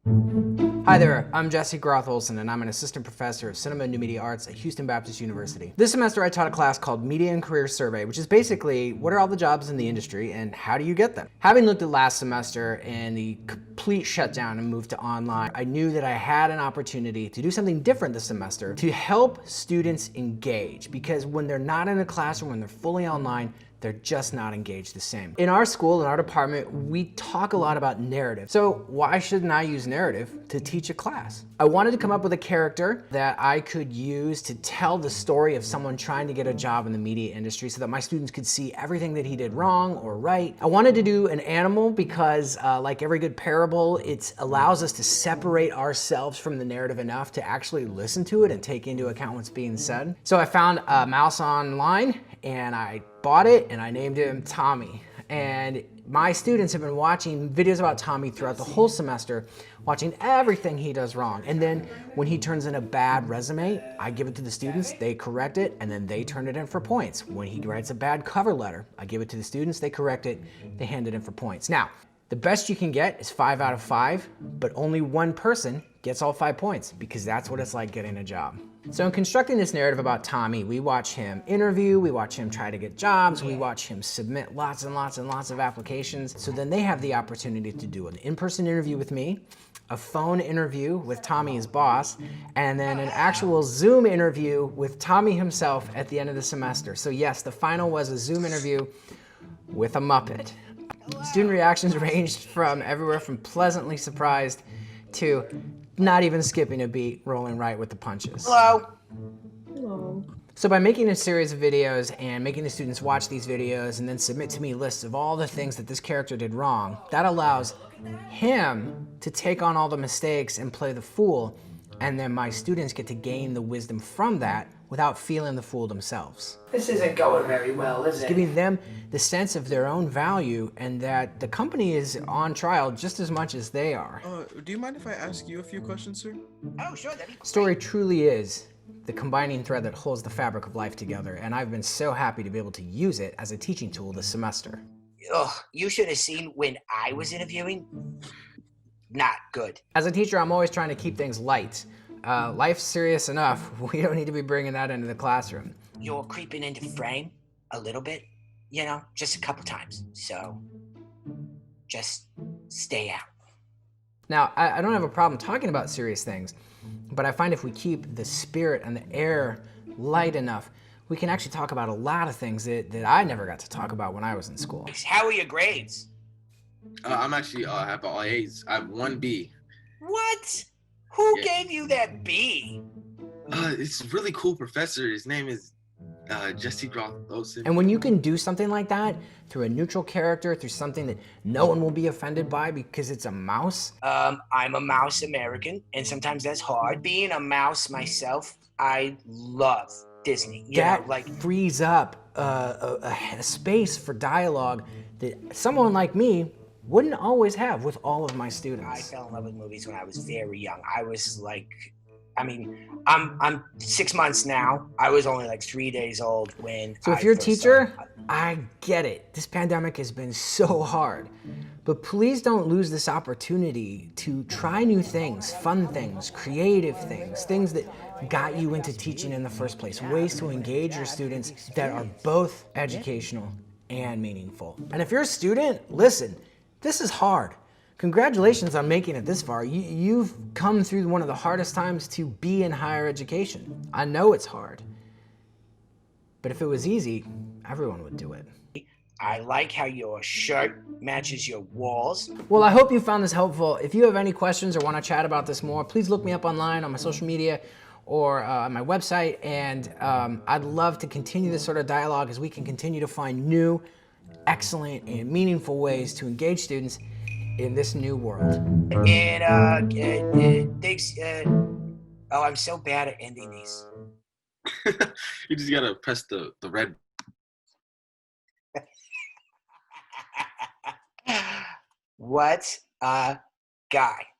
Hi there, I'm Jesse Groth-Olson and I'm an assistant professor of cinema and new media arts at Houston Baptist University. This semester I taught a class called Media and Career Survey, which is basically what are all the jobs in the industry and how do you get them? Having looked at last semester and the complete shutdown and move to online, I knew that I had an opportunity to do something different this semester to help students engage, because when they're not in a classroom, when they're fully online, they're just not engaged the same. In our school, in our department, we talk a lot about narrative. So why shouldn't I use narrative to teach a class? I wanted to come up with a character that I could use to tell the story of someone trying to get a job in the media industry so that my students could see everything that he did wrong or right. I wanted to do an animal because like every good parable, it allows us to separate ourselves from the narrative enough to actually listen to it and take into account what's being said. So I found a mouse online and I bought it and I named him Tommy. And my students have been watching videos about Tommy throughout the whole semester, watching everything he does wrong. And then when he turns in a bad resume, I give it to the students, they correct it, and then they turn it in for points. When he writes a bad cover letter, I give it to the students, they correct it, they hand it in for points. Now, the best you can get is 5 out of 5, but only one person gets all 5 points because that's what it's like getting a job. So in constructing this narrative about Tommy, we watch him interview, we watch him try to get jobs, we watch him submit lots and lots and lots of applications. So then they have the opportunity to do an in-person interview with me, a phone interview with Tommy, his boss, and then an actual Zoom interview with Tommy himself at the end of the semester. So yes, the final was a Zoom interview with a Muppet. Student reactions ranged from everywhere from pleasantly surprised to not even skipping a beat, rolling right with the punches. Hello. Hello. So by making a series of videos and making the students watch these videos and then submit to me lists of all the things that this character did wrong, that allows him to take on all the mistakes and play the fool, and then my students get to gain the wisdom from that without feeling the fool themselves. This isn't going very well, is it? Giving them the sense of their own value and that the company is on trial just as much as they are. Do you mind if I ask you a few questions, sir? Oh, sure. That'd be Story truly is the combining thread that holds the fabric of life together, and I've been so happy to be able to use it as a teaching tool this semester. Ugh, you should have seen when I was interviewing. Not good. As a teacher, I'm always trying to keep things light. Life's serious enough. We don't need to be bringing that into the classroom. You're creeping into frame a little bit, you know, just a couple times. So just stay out. Now, I don't have a problem talking about serious things, but I find if we keep the spirit and the air light enough, we can actually talk about a lot of things that I never got to talk about when I was in school. How are your grades? I'm actually have all A's. I have one B. What? Who Yeah. gave you that B? It's a really cool professor. His name is Jesse Groth-Olson. And when you can do something like that through a neutral character, through something that no one will be offended by because it's a mouse. I'm a mouse American, and sometimes that's hard. Being a mouse myself, I love Disney. You That know, like frees up a space for dialogue that someone like me wouldn't always have with all of my I students. fell in love with movies when I was very young. I was like, I mean, I'm 6 months now. I was only like 3 days old when. So if you're a teacher, I get it. This pandemic has been so hard. But please don't lose this opportunity to try new things, fun things, creative things, things that got you into teaching in the first place, ways to engage your students that are both educational and meaningful. And if you're a student, listen, this is hard. Congratulations on making it this far. You've come through one of the hardest times to be in higher education. I know it's hard. But if it was easy, everyone would do it. I like how your shirt matches your walls. Well, I hope you found this helpful. If you have any questions or want to chat about this more, please look me up online on my social media or on my website. And I'd love to continue this sort of dialogue as we can continue to find new, excellent, and meaningful ways to engage students in this new world. And thanks. Oh, I'm so bad at ending these. You just gotta press the red. What a guy.